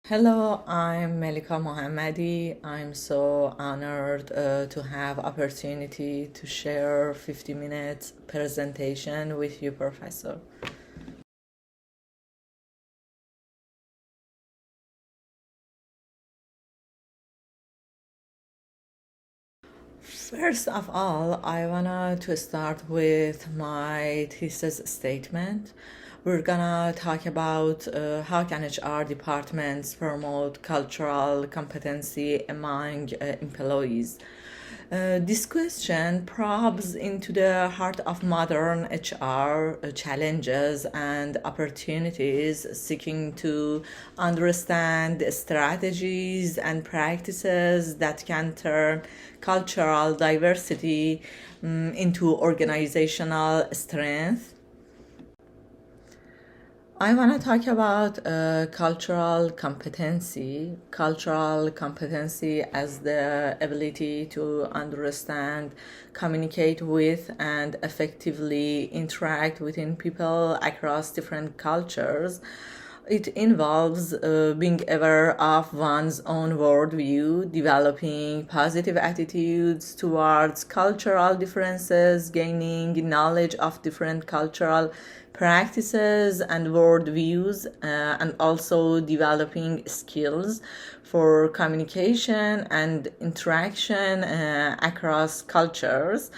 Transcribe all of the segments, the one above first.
Hello, I'm Melika I'm so honored to have opportunity to share 50 minutes presentation with you, Professor. First of all, I wanna to start with my thesis statement. We're gonna talk about how can HR departments promote cultural competency among employees. This question probes into the heart of modern HR challenges and opportunities, seeking to understand strategies and practices that can turn cultural diversity into organizational strength. I want to talk about cultural competency. Cultural competency as the ability to understand, communicate with, and effectively interact within people across different cultures. It involves being aware of one's own worldview, developing positive attitudes towards cultural differences, gaining knowledge of different cultural practices and worldviews, and also developing skills for communication and interaction across cultures.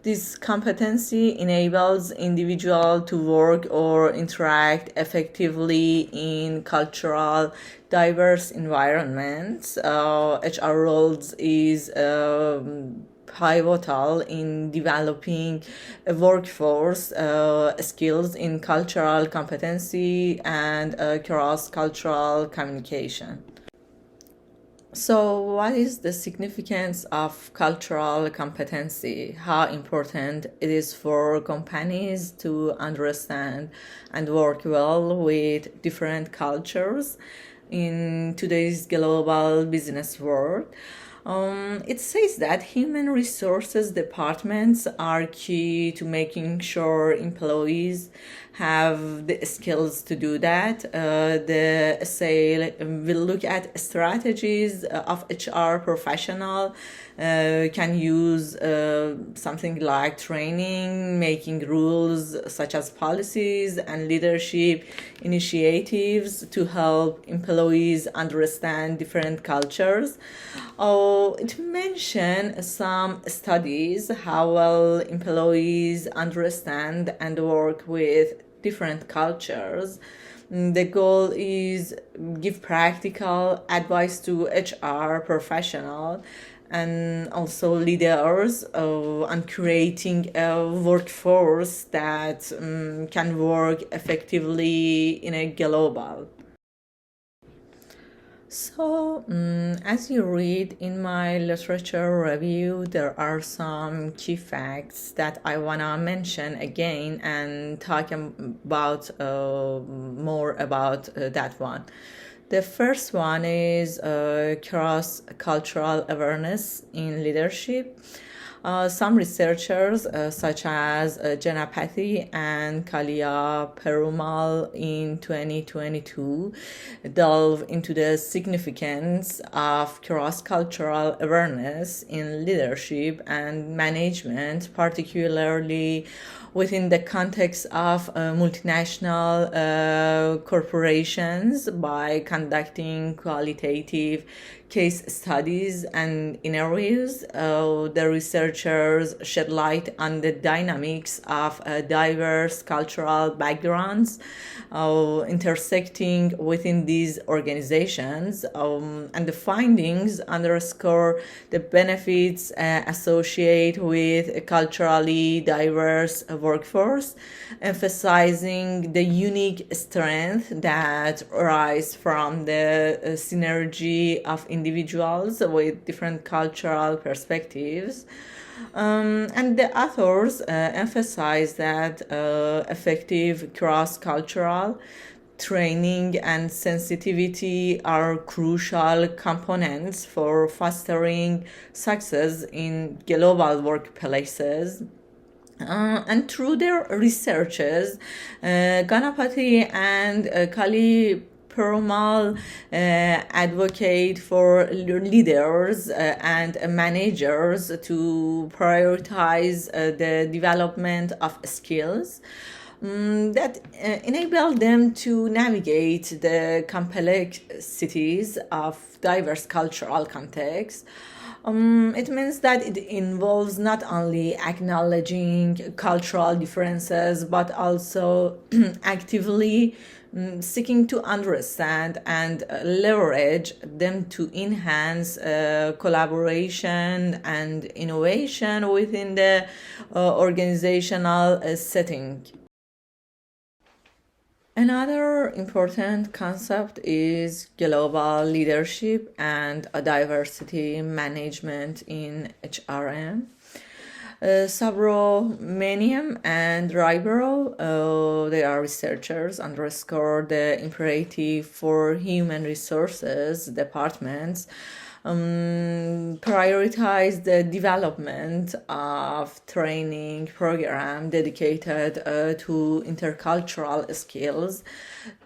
This competency enables individual to work or interact effectively in cultural diverse environments. HR roles is pivotal in developing a workforce skills in cultural competency and cross-cultural communication. So, what is the significance of cultural competency? How important it is for companies to understand and work well with different cultures in today's global business world? It says that human resources departments are key to making sure employees have the skills to do that. The essay will look at strategies of HR professional can use something like training, making rules such as policies and leadership initiatives to help employees understand different cultures. Oh, it mentioned some studies how well employees understand and work with different cultures. The goal is give practical advice to HR professional and also leaders on creating a workforce that can work effectively in a global. So, as you read in my literature review, there are some key facts that I want to mention again and talk about more about that one. The first one is cross cultural awareness in leadership. Some researchers, such as Janapathy and Kalia Perumal in 2022, delve into the significance of cross cultural awareness in leadership and management, particularly within the context of multinational corporations by conducting qualitative case studies and interviews. The researchers shed light on the dynamics of diverse cultural backgrounds intersecting within these organizations, and the findings underscore the benefits associated with a culturally diverse workforce, emphasizing the unique strength that arise from the synergy of individuals with different cultural perspectives. And the authors emphasize that effective cross-cultural training and sensitivity are crucial components for fostering success in global workplaces. And through their researches, Ganapati and Kali informal advocate for leaders and managers to prioritize the development of skills that enable them to navigate the complexities of diverse cultural contexts. It means that it involves not only acknowledging cultural differences but also actively seeking to understand and leverage them to enhance collaboration and innovation within the organizational setting. Another important concept is global leadership and diversity management in HRM. Subramaniam and Ribero, they are researchers, underscore the imperative for human resources departments prioritize the development of training program dedicated to intercultural skills.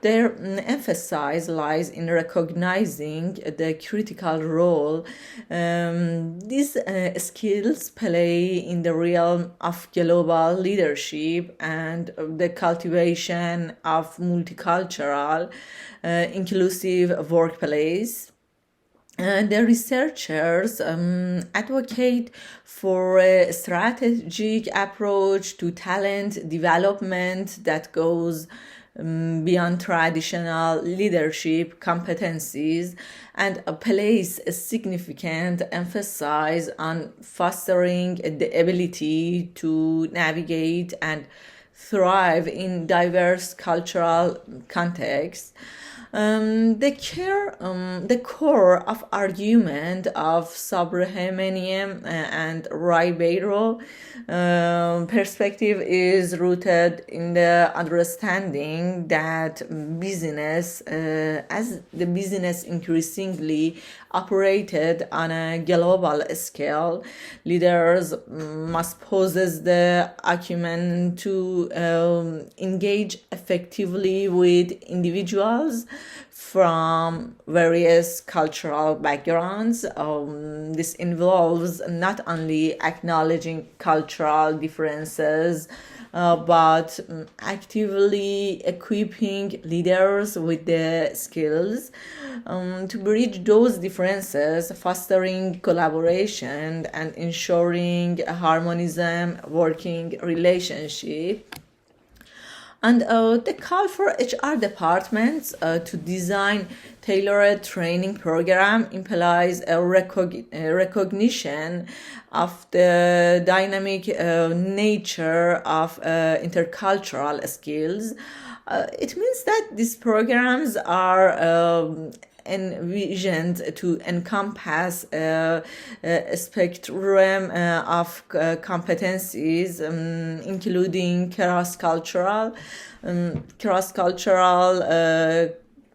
Their emphasis lies in recognizing the critical role these skills play in the realm of global leadership and the cultivation of multicultural, inclusive workplace. The researchers advocate for a strategic approach to talent development that goes beyond traditional leadership competencies and place a significant emphasis on fostering the ability to navigate and thrive in diverse cultural contexts. The core of argument of Subramaniam and Ribeiro perspective is rooted in the understanding that business, as the business increasingly operated on a global scale, leaders must possess the acumen to engage effectively with individuals from various cultural backgrounds. This involves not only acknowledging cultural differences but actively equipping leaders with the skills to bridge those differences, fostering collaboration and ensuring a harmonism working relationship. And the call for HR departments to design tailored training program implies a recognition of the dynamic nature of intercultural skills. It means that these programs are envisioned to encompass a spectrum of competencies, including cross-cultural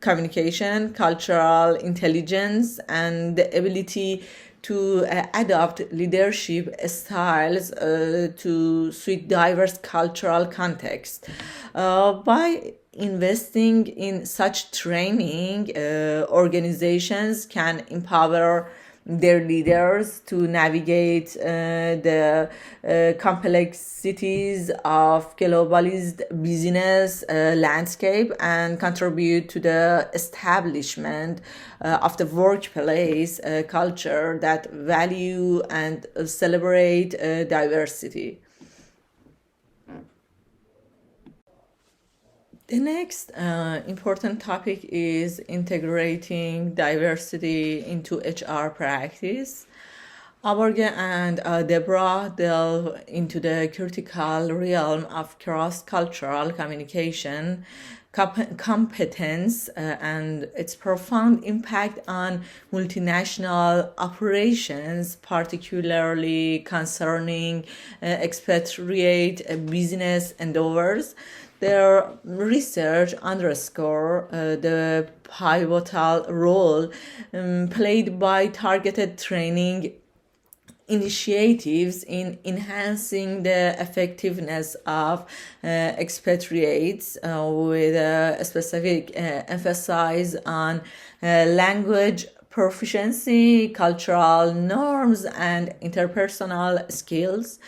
communication, cultural intelligence, and the ability to adopt leadership styles to suit diverse cultural contexts. By investing in such training, organizations can empower their leaders to navigate the complexities of globalized business landscape and contribute to the establishment of the workplace culture that value and celebrate diversity. The next important topic is integrating diversity into HR practice. Aborge and Deborah delve into the critical realm of cross-cultural communication, competence, and its profound impact on multinational operations, particularly concerning expatriate business endeavors. Their research underscore the pivotal role played by targeted training initiatives in enhancing the effectiveness of expatriates with a specific emphasis on language proficiency, cultural norms, and interpersonal skills.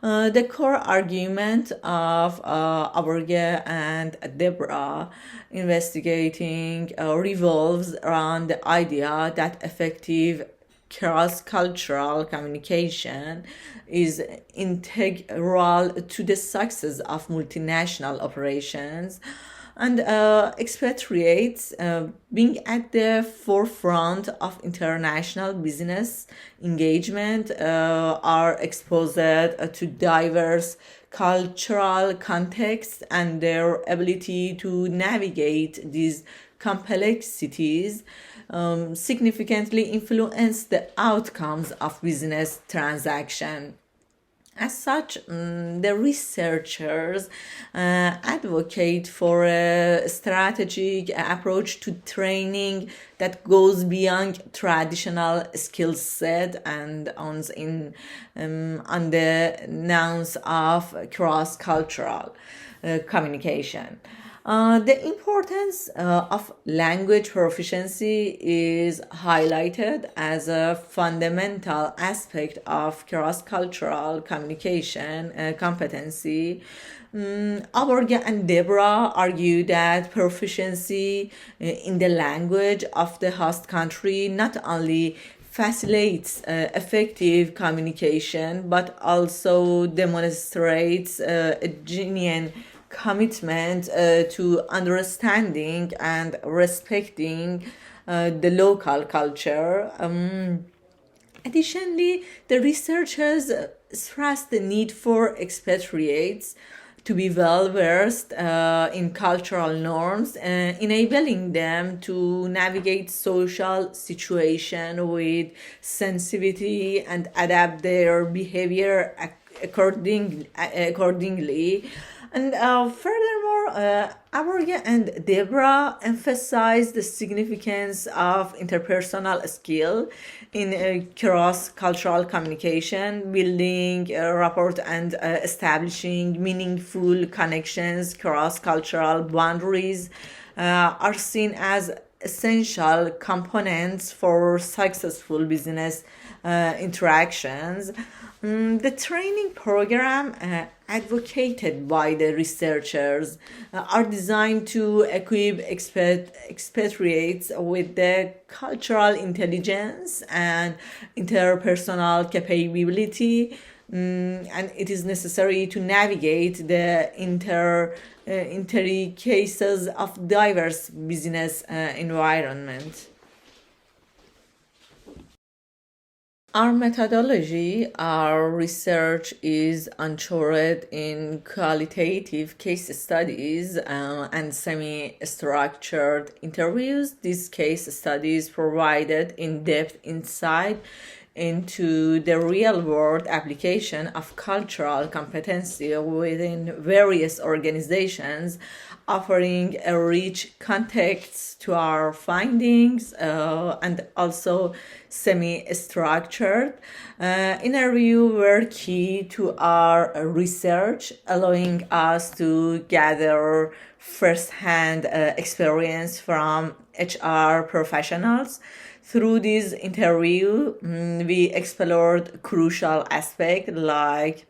The core argument of Aborge and Debra investigating revolves around the idea that effective cross-cultural communication is integral to the success of multinational operations, and expatriates being at the forefront of international business engagement are exposed to diverse cultural contexts, and their ability to navigate these complexities significantly influence the outcomes of business transaction. As such, the researchers advocate for a strategic approach to training that goes beyond traditional skill set and on the nouns of cross-cultural communication. The importance of language proficiency is highlighted as a fundamental aspect of cross-cultural communication competency. Aborga and Debra argue that proficiency in the language of the host country not only facilitates effective communication but also demonstrates a genuine commitment to understanding and respecting the local culture. Additionally, the researchers stress the need for expatriates to be well versed in cultural norms, enabling them to navigate social situation with sensitivity and adapt their behavior accordingly. And furthermore, Aborga and Debra emphasize the significance of interpersonal skill in cross-cultural communication, building rapport and establishing meaningful connections. Cross-cultural boundaries are seen as essential components for successful business interactions. The training program advocated by the researchers are designed to equip expatriates with the cultural intelligence and interpersonal capability, and it is necessary to navigate the intricacies of diverse business environment. Our methodology, our research is anchored in qualitative case studies and semi-structured interviews. These case studies provided in-depth insight into the real-world application of cultural competency within various organizations, offering a rich context to our findings and also semi-structured interview were key to our research, allowing us to gather first-hand experience from HR professionals. Through this interview, we explored crucial aspects like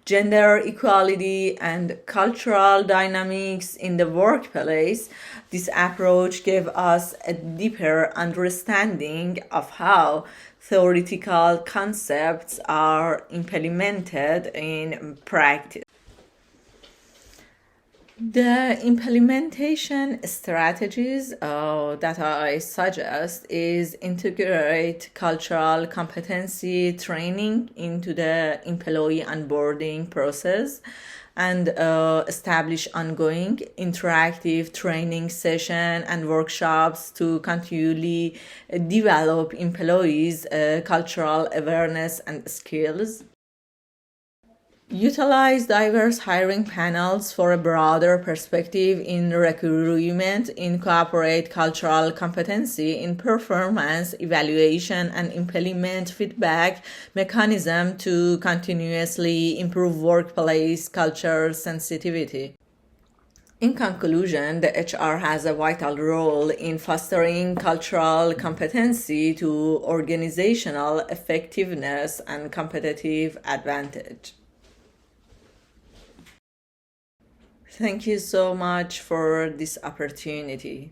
gender equality and cultural dynamics in the workplace. This approach gave us a deeper understanding of how theoretical concepts are implemented in practice. The implementation strategies that I suggest is integrate cultural competency training into the employee onboarding process and establish ongoing interactive training session and workshops to continually develop employees' cultural awareness and skills. Utilize diverse hiring panels for a broader perspective in recruitment, incorporate cultural competency in performance evaluation, and implement feedback mechanism to continuously improve workplace culture sensitivity. In conclusion, the HR has a vital role in fostering cultural competency to organizational effectiveness and competitive advantage. Thank you so much for this opportunity.